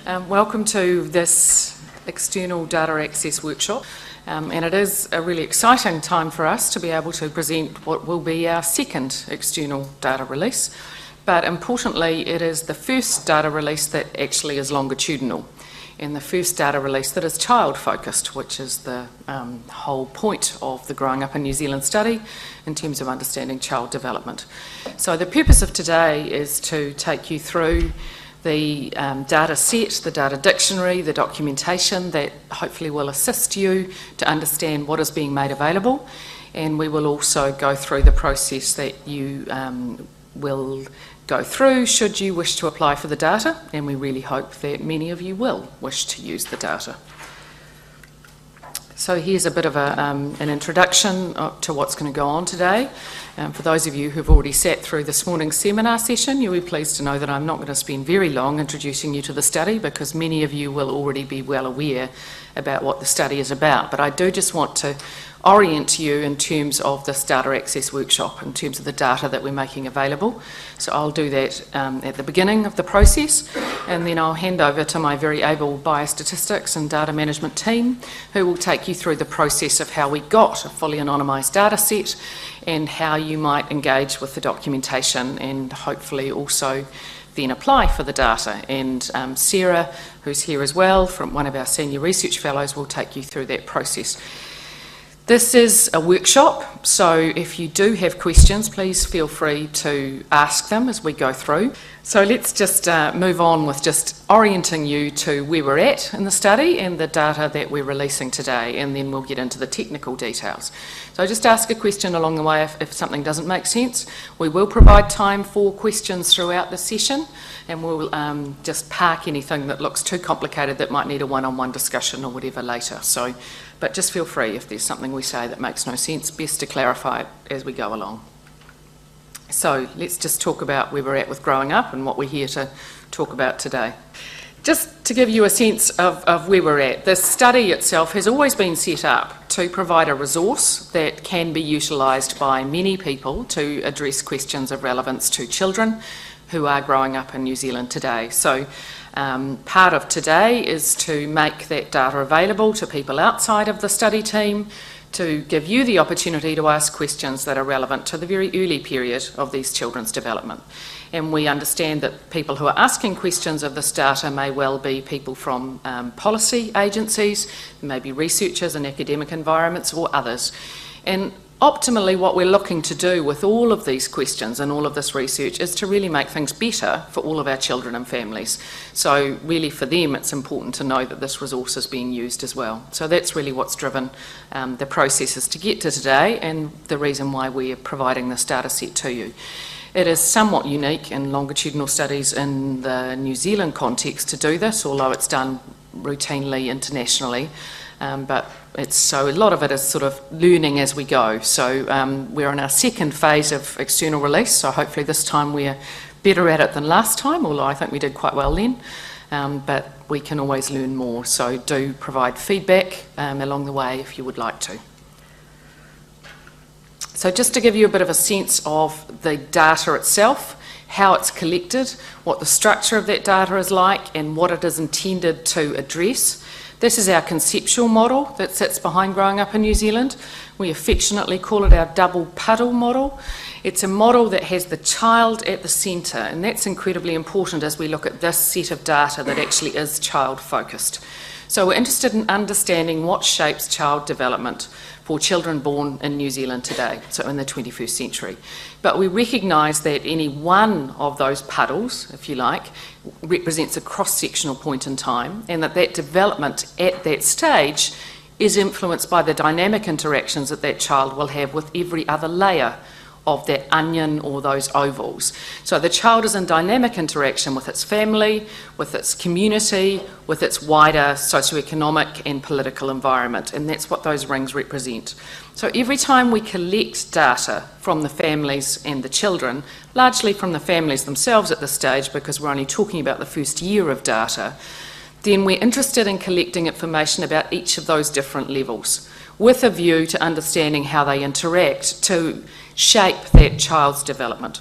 Welcome to this external data access workshop, and it is a really exciting time for us to be able to present what will be our second external data release, but importantly it is the first data release that actually is longitudinal and the first data release that is child focused, which is the whole point of the Growing Up in New Zealand study in terms of understanding child development. So the purpose of today is to take you through the data set, the data dictionary, the documentation that hopefully will assist you to understand what is being made available, and we will also go through the process that you will go through should you wish to apply for the data, and we really hope that many of you will wish to use the data. So here's a bit of an introduction to what's going to go on today. For those of you who've already sat through this morning's seminar session, you'll be pleased to know that I'm not going to spend very long introducing you to the study because many of you will already be well aware about what the study is about. But I do just want to orient you in terms of this data access workshop, in terms of the data that we're making available. So I'll do that at the beginning of the process, and then I'll hand over to my very able biostatistics and data management team, who will take you through the process of how we got a fully anonymised data set and how you might engage with the documentation and hopefully also then apply for the data. And Sarah, who's here as well, from one of our senior research fellows, will take you through that process. This is a workshop, so if you do have questions, please feel free to ask them as we go through. So let's just move on with just orienting you to where we're at in the study and the data that we're releasing today, and then we'll get into the technical details. So just ask a question along the way if something doesn't make sense. We will provide time for questions throughout the session, and we'll just park anything that looks too complicated that might need a one-on-one discussion or whatever later. But just feel free if there's something we say that makes no sense, best to clarify it as we go along. So let's just talk about where we're at with growing up and what we're here to talk about today. Just to give you a sense of where we're at, the study itself has always been set up to provide a resource that can be utilised by many people to address questions of relevance to children who are growing up in New Zealand today. So part of today is to make that data available to people outside of the study team, to give you the opportunity to ask questions that are relevant to the very early period of these children's development. And we understand that people who are asking questions of this data may well be people from policy agencies, maybe researchers in academic environments or others. And optimally, what we're looking to do with all of these questions and all of this research is to really make things better for all of our children and families. So really for them, it's important to know that this resource is being used as well. So that's really what's driven the processes to get to today and the reason why we're providing this data set to you. It is somewhat unique in longitudinal studies in the New Zealand context to do this, although it's done routinely internationally. But a lot of it is sort of learning as we go. So we're in our second phase of external release, so hopefully this time we're better at it than last time, although I think we did quite well then. But we can always learn more, so do provide feedback along the way if you would like to. So just to give you a bit of a sense of the data itself, how it's collected, what the structure of that data is like, and what it is intended to address. This is our conceptual model that sits behind Growing Up in New Zealand. We affectionately call it our double puddle model. It's a model that has the child at the centre, and that's incredibly important as we look at this set of data that actually is child focused. So we're interested in understanding what shapes child development for children born in New Zealand today, so in the 21st century. But we recognise that any one of those puddles, if you like, represents a cross-sectional point in time, and that development at that stage is influenced by the dynamic interactions that child will have with every other layer of that onion or those ovals. So the child is in dynamic interaction with its family, with its community, with its wider socioeconomic and political environment, and that's what those rings represent. So every time we collect data from the families and the children, largely from the families themselves at this stage because we're only talking about the first year of data, then we're interested in collecting information about each of those different levels with a view to understanding how they interact to shape that child's development.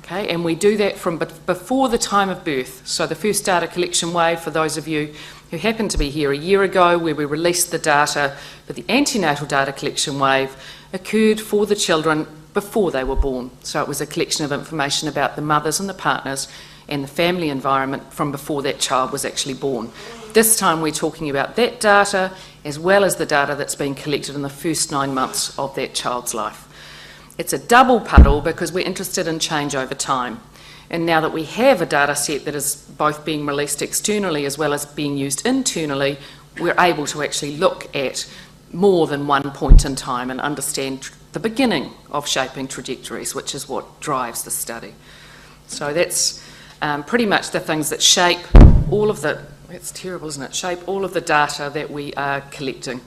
Okay, and we do that from before the time of birth. So the first data collection wave, for those of you who happened to be here a year ago, where we released the data for the antenatal data collection wave, occurred for the children before they were born. So it was a collection of information about the mothers and the partners and the family environment from before that child was actually born. This time we're talking about that data as well as the data that's been collected in the first 9 months of that child's life. It's a double puddle because we're interested in change over time. And now that we have a data set that is both being released externally as well as being used internally, we're able to actually look at more than one point in time and understand the beginning of shaping trajectories, which is what drives the study. So that's pretty much the things that shape all of the, it's terrible, isn't it? Shape all of the data that we are collecting.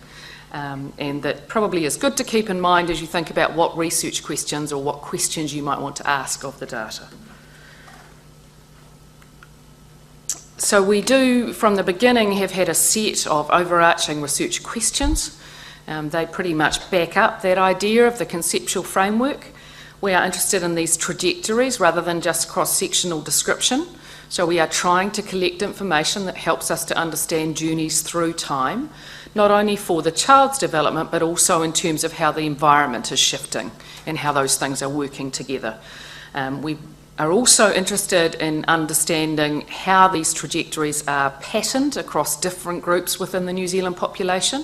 And that probably is good to keep in mind as you think about what research questions or what questions you might want to ask of the data. So we do, from the beginning, have had a set of overarching research questions. They pretty much back up that idea of the conceptual framework. We are interested in these trajectories rather than just cross-sectional description. So we are trying to collect information that helps us to understand journeys through time, not only for the child's development, but also in terms of how the environment is shifting and how those things are working together. We are also interested in understanding how these trajectories are patterned across different groups within the New Zealand population.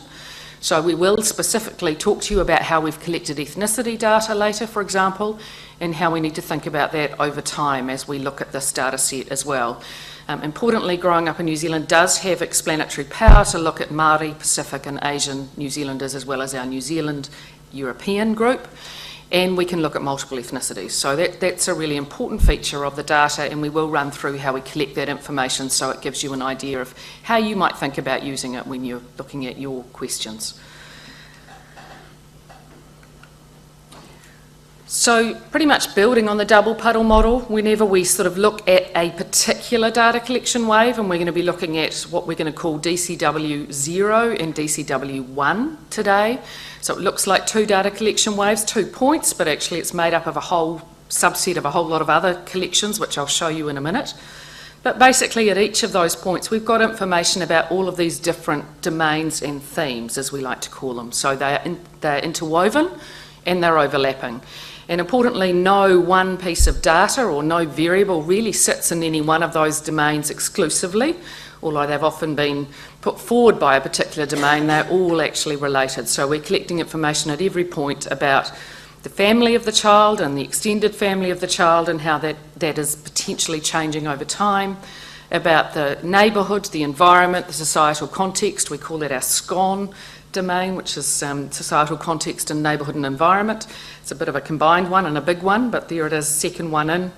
So we will specifically talk to you about how we've collected ethnicity data later, for example, and how we need to think about that over time as we look at this data set as well. Importantly, Growing Up in New Zealand does have explanatory power to look at Māori, Pacific and Asian New Zealanders as well as our New Zealand European group, and we can look at multiple ethnicities. So that's a really important feature of the data, and we will run through how we collect that information so it gives you an idea of how you might think about using it when you're looking at your questions. So pretty much building on the double puddle model, whenever we sort of look at a particular data collection wave, and we're going to be looking at what we're going to call DCW 0 and DCW 1 today. So it looks like 2 data collection waves, 2 points, but actually it's made up of a whole subset of a whole lot of other collections, which I'll show you in a minute. But basically at each of those points, we've got information about all of these different domains and themes, as we like to call them. So they're interwoven and they're overlapping. And importantly, no one piece of data or no variable really sits in any one of those domains exclusively, although they've often been put forward by a particular domain, they're all actually related. So we're collecting information at every point about the family of the child and the extended family of the child and how that is potentially changing over time, about the neighbourhood, the environment, the societal context. We call that our SCON domain, which is societal context and neighbourhood and environment. It's a bit of a combined one and a big one, but there it is, second one in.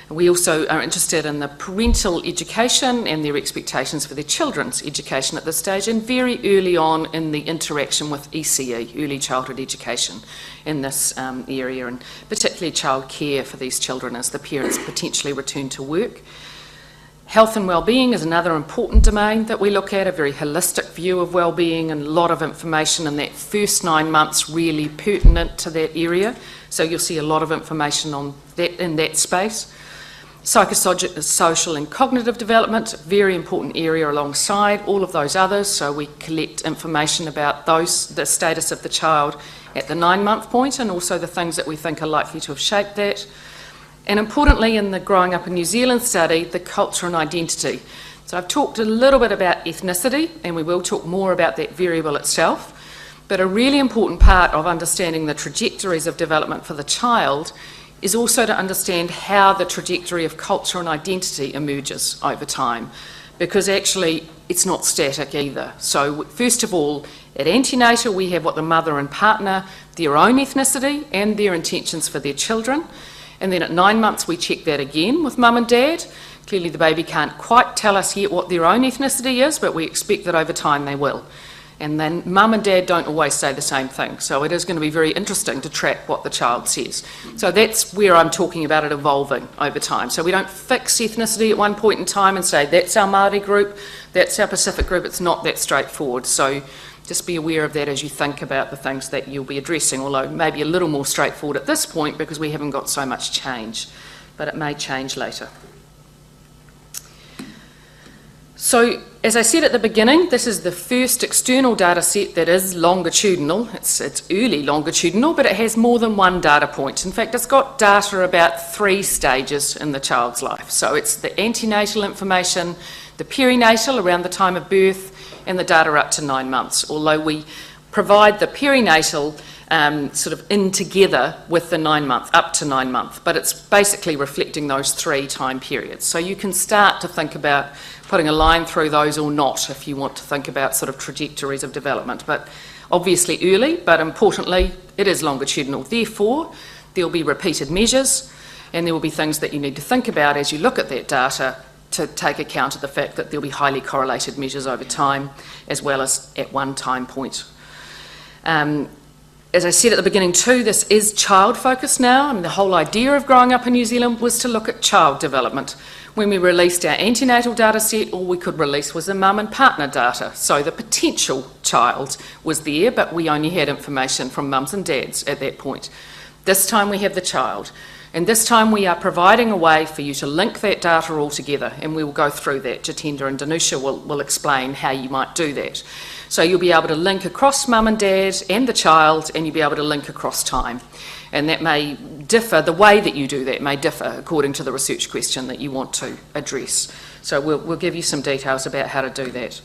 We also are interested in the parental education and their expectations for their children's education at this stage, and very early on in the interaction with ECE, early childhood education, in this area, and particularly childcare for these children as the parents potentially return to work. Health and wellbeing is another important domain that we look at, a very holistic view of wellbeing, and a lot of information in that first 9 months really pertinent to that area. So you'll see a lot of information on that in that space. Psychosocial and cognitive development, very important area alongside all of those others. So we collect information about the status of the child at the 9-month point, and also the things that we think are likely to have shaped that. And importantly, in the Growing Up in New Zealand study, the culture and identity. So I've talked a little bit about ethnicity, and we will talk more about that variable itself. But a really important part of understanding the trajectories of development for the child is also to understand how the trajectory of culture and identity emerges over time, because actually it's not static either. So first of all, at antenatal, we have what the mother and partner, their own ethnicity and their intentions for their children. And then at 9 months, we check that again with mum and dad. Clearly the baby can't quite tell us yet what their own ethnicity is, but we expect that over time they will. And then mum and dad don't always say the same thing, so it is going to be very interesting to track what the child says. So that's where I'm talking about it evolving over time. So we don't fix ethnicity at one point in time and say that's our Māori group, that's our Pacific group. It's not that straightforward. So just be aware of that as you think about the things that you'll be addressing, although maybe a little more straightforward at this point because we haven't got so much change but it may change later. So, as I said at the beginning, this is the first external data set that is longitudinal. It's early longitudinal, but it has more than one data point. In fact, it's got data about 3 stages in the child's life. So it's the antenatal information, the perinatal around the time of birth, and the data up to 9 months, although we provide the perinatal sort of in together with the 9 month, up to 9 month, but it's basically reflecting those 3 time periods. So you can start to think about putting a line through those or not if you want to think about sort of trajectories of development, but obviously early, but importantly it is longitudinal. Therefore there will be repeated measures and there will be things that you need to think about as you look at that data to take account of the fact that there will be highly correlated measures over time as well as at one time point. As I said at the beginning too, this is child focused now. I mean, the whole idea of growing up in New Zealand was to look at child development. When we released our antenatal data set, all we could release was the mum and partner data. So the potential child was there, but we only had information from mums and dads at that point. This time we have the child. And this time we are providing a way for you to link that data all together, and we will go through that. Jatendra and Danusha will explain how you might do that. So you'll be able to link across mum and dad and the child, and you'll be able to link across time. And that may differ, the way that you do that may differ according to the research question that you want to address. So we'll give you some details about how to do that.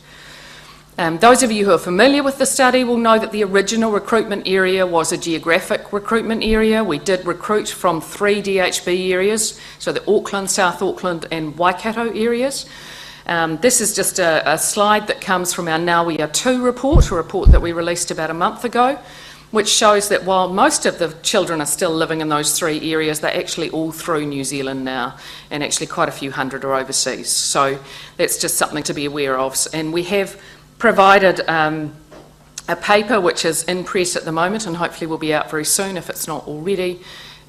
Those of you who are familiar with the study will know that the original recruitment area was a geographic recruitment area. We did recruit from 3 DHB areas, so the Auckland, South Auckland and Waikato areas. This is just a slide that comes from our Now We Are 2 report, a report that we released about a month ago, which shows that while most of the children are still living in those 3 areas, they're actually all through New Zealand now, and actually quite a few hundred are overseas. So that's just something to be aware of. And we have provided a paper which is in press at the moment and hopefully will be out very soon if it's not already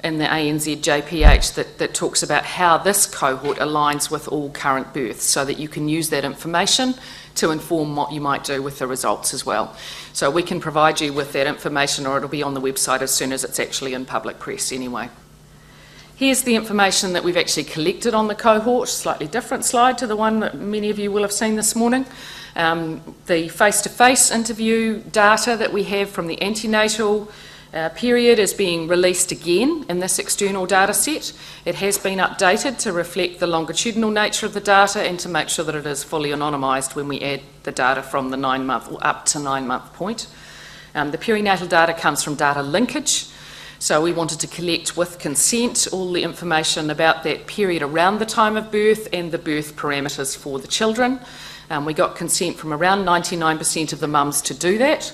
in the ANZ JPH that talks about how this cohort aligns with all current births so that you can use that information to inform what you might do with the results as well. So we can provide you with that information, or it'll be on the website as soon as it's actually in public press anyway. Here's the information that we've actually collected on the cohort, slightly different slide to the one that many of you will have seen this morning. The face-to-face interview data that we have from the antenatal period is being released again in this external data set. It has been updated to reflect the longitudinal nature of the data and to make sure that it is fully anonymised when we add the data from the 9 month or up to 9 month point. The perinatal data comes from data linkage. So we wanted to collect with consent all the information about that period around the time of birth and the birth parameters for the children. We got consent from around 99% of the mums to do that.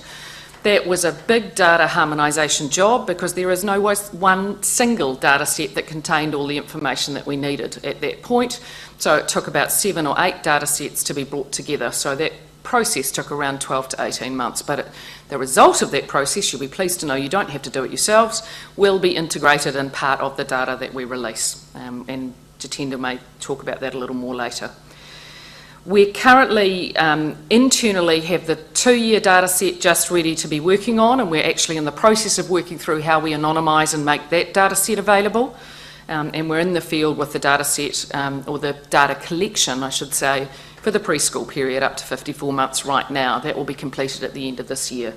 That was a big data harmonisation job because there is no one single data set that contained all the information that we needed at that point. So it took about 7 or 8 data sets to be brought together. So that process took around 12 to 18 months. But the result of that process, you'll be pleased to know you don't have to do it yourselves, will be integrated in part of the data that we release. And Jatendra may talk about that a little more later. We currently internally have the 2-year data set just ready to be working on, and we're actually in the process of working through how we anonymise and make that data set available. And we're in the field with the data set, or the data collection, I should say, for the preschool period up to 54 months right now. That will be completed at the end of this year.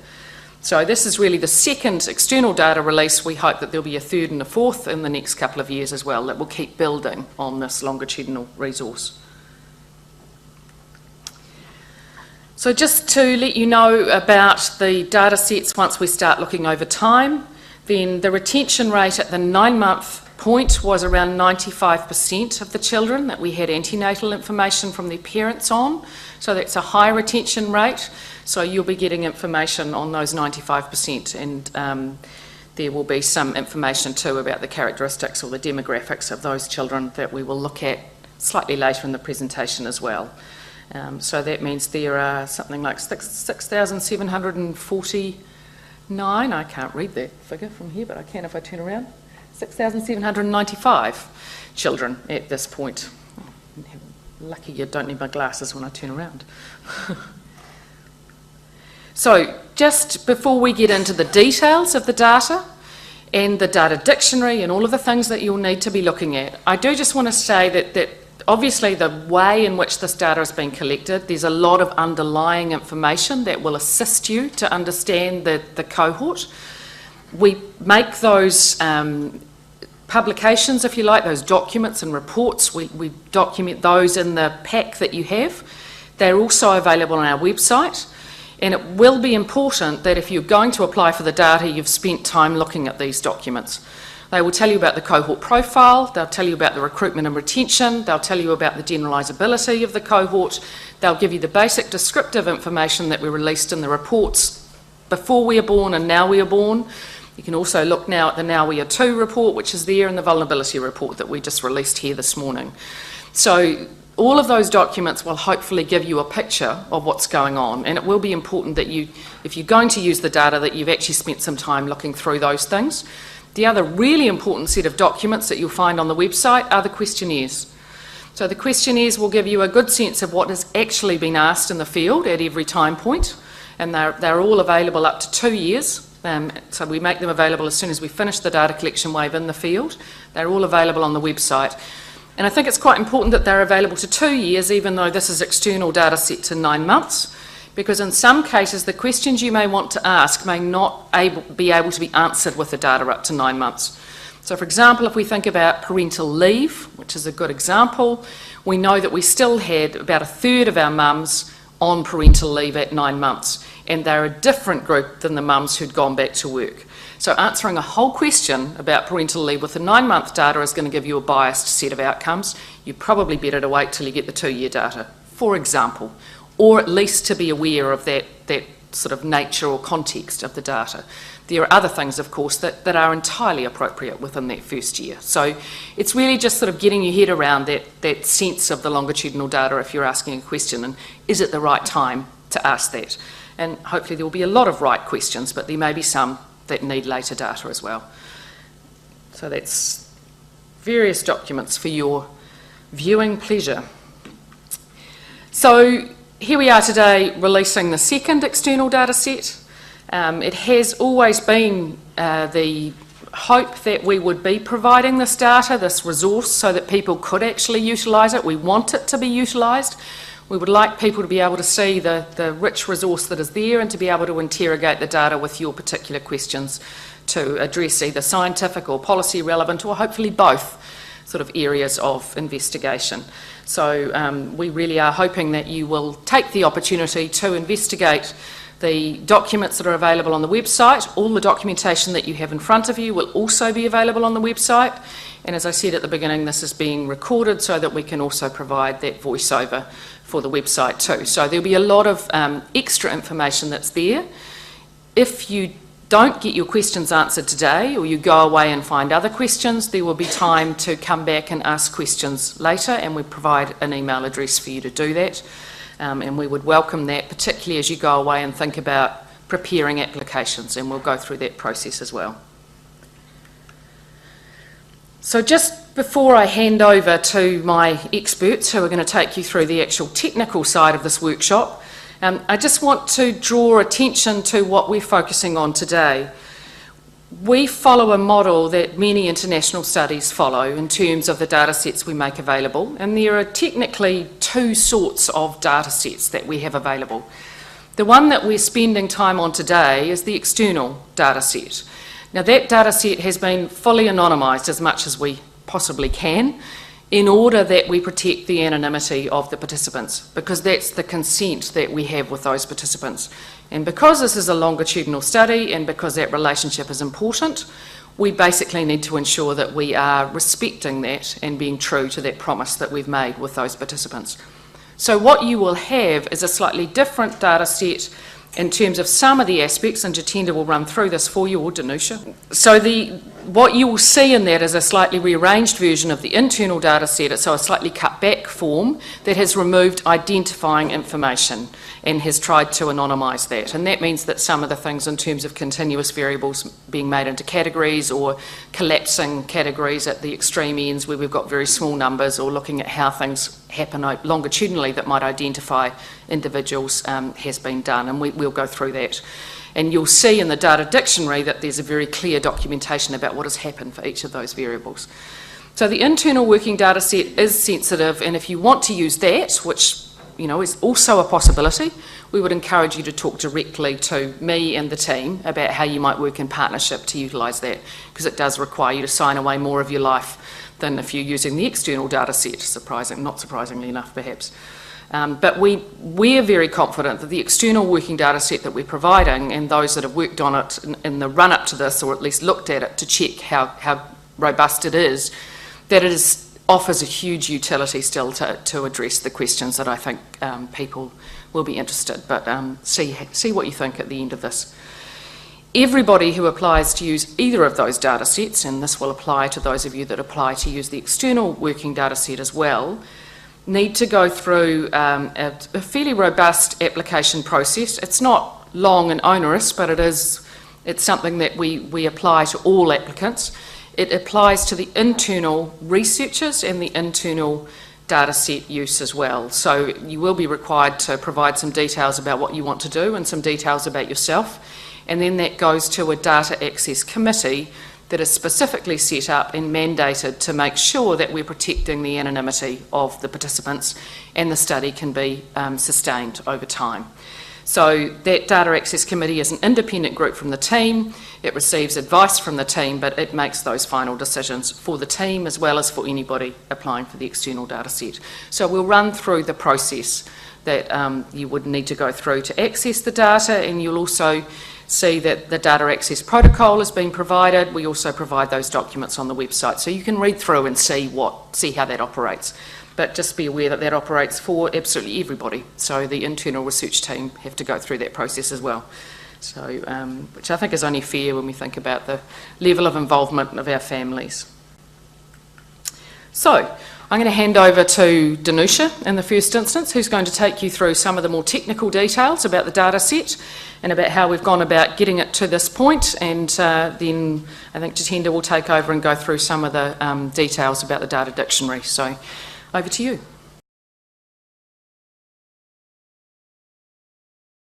So this is really the second external data release. We hope that there'll be a third and a fourth in the next couple of years as well that will keep building on this longitudinal resource. So just to let you know about the data sets once we start looking over time, then the retention rate at the 9 month point was around 95% of the children that we had antenatal information from their parents on. So that's a high retention rate. So you'll be getting information on those 95%, and there will be some information too about the characteristics or the demographics of those children that we will look at slightly later in the presentation as well. So that means there are something like 6,749, I can't read that figure from here, but I can if I turn around, 6,795 children at this point. Lucky you don't need my glasses when I turn around. So just before we get into the details of the data, and the data dictionary and all of the things that you'll need to be looking at. I do just want to say that obviously the way in which this data has been collected, there's a lot of underlying information that will assist you to understand the cohort. We make those publications, if you like, those documents and reports, we document those in the pack that you have. They're also available on our website, and it will be important that if you're going to apply for the data, you've spent time looking at these documents. They will tell you about the cohort profile, they'll tell you about the recruitment and retention, they'll tell you about the generalisability of the cohort, they'll give you the basic descriptive information that we released in the reports before we are born and now we are born. You can also look now at the Now We Are 2 report, which is there, and the vulnerability report that we just released here this morning. So all of those documents will hopefully give you a picture of what's going on, and it will be important that you, if you're going to use the data, that you've actually spent some time looking through those things. The other really important set of documents that you'll find on the website are the questionnaires. So the questionnaires will give you a good sense of what has actually been asked in the field at every time point, and they're all available up to 2 years. So we make them available as soon as we finish the data collection wave in the field. They're all available on the website. And I think it's quite important that they're available to 2 years, even though this is external data set to 9 months, because in some cases the questions you may want to ask may not be able to be answered with the data up to 9 months. So for example, if we think about parental leave, which is a good example, we know that we still had about 1/3 of our mums on parental leave at 9 months, and they're a different group than the mums who'd gone back to work. So answering a whole question about parental leave with the 9-month data is going to give you a biased set of outcomes. You're probably better to wait till you get the 2-year data, for example, or at least to be aware of that sort of nature or context of the data. There are other things, of course, that are entirely appropriate within that first year. So it's really just sort of getting your head around that sense of the longitudinal data if you're asking a question, and is it the right time to ask that? And hopefully there will be a lot of right questions, but there may be some that need later data as well. So that's various documents for your viewing pleasure. So here we are today releasing the second external data set. It has always been the hope that we would be providing this data, this resource, so that people could actually utilise it. We want it to be utilised. We would like people to be able to see the rich resource that is there and to be able to interrogate the data with your particular questions to address either scientific or policy relevant, or hopefully both sort of areas of investigation. So we really are hoping that you will take the opportunity to investigate the documents that are available on the website. All the documentation that you have in front of you will also be available on the website. And as I said at the beginning, this is being recorded so that we can also provide that voiceover for the website too. So there'll be a lot of extra information that's there. If you don't get your questions answered today, or you go away and find other questions, there will be time to come back and ask questions later, and we provide an email address for you to do that. And we would welcome that, particularly as you go away and think about preparing applications, and we'll go through that process as well. So just before I hand over to my experts who are going to take you through the actual technical side of this workshop, I just want to draw attention to what we're focusing on today. We follow a model that many international studies follow in terms of the data sets we make available, and there are technically 2 sorts of data sets that we have available. The one that we're spending time on today is the external data set. Now that data set has been fully anonymised as much as we possibly can in order that we protect the anonymity of the participants, because that's the consent that we have with those participants. And because this is a longitudinal study, and because that relationship is important, we basically need to ensure that we are respecting that and being true to that promise that we've made with those participants. So what you will have is a slightly different data set in terms of some of the aspects, and Jatendra will run through this for you, or Danusha. So what you will see in that is a slightly rearranged version of the internal data set, so a slightly cut back form that has removed identifying information and has tried to anonymise that. And that means that some of the things in terms of continuous variables being made into categories or collapsing categories at the extreme ends where we've got very small numbers, or looking at how things happen longitudinally that might identify individuals has been done, and we'll go through that. And you'll see in the data dictionary that there's a very clear documentation about what has happened for each of those variables. So the internal working data set is sensitive, and if you want to use that, which is also a possibility, we would encourage you to talk directly to me and the team about how you might work in partnership to utilise that, because it does require you to sign away more of your life than if you're using the external data set, not surprisingly enough perhaps. But we're very confident that the external working data set that we're providing, and those that have worked on it in the run-up to this, or at least looked at it to check how robust it is, that it offers a huge utility still to address the questions that I think people will be interested. But see what you think at the end of this. Everybody who applies to use either of those data sets, and this will apply to those of you that apply to use the external working data set as well, need to go through a fairly robust application process. It's not long and onerous, but it's something that we apply to all applicants. It applies to the internal researchers and the internal data set use as well. So you will be required to provide some details about what you want to do and some details about yourself, and then that goes to a data access committee that is specifically set up and mandated to make sure that we're protecting the anonymity of the participants and the study can be sustained over time. So that data access committee is an independent group from the team. It receives advice from the team, but it makes those final decisions for the team as well as for anybody applying for the external data set. So we'll run through the process that you would need to go through to access the data, and you'll also see that the data access protocol has been provided. We also provide those documents on the website, so you can read through and see how that operates. But just be aware that that operates for absolutely everybody. So the internal research team have to go through that process as well. So, which I think is only fair when we think about the level of involvement of our families. So I'm going to hand over to Danusha in the first instance, who's going to take you through some of the more technical details about the data set and about how we've gone about getting it to this point, and then I think Jitendra will take over and go through some of the details about the data dictionary. So over to you.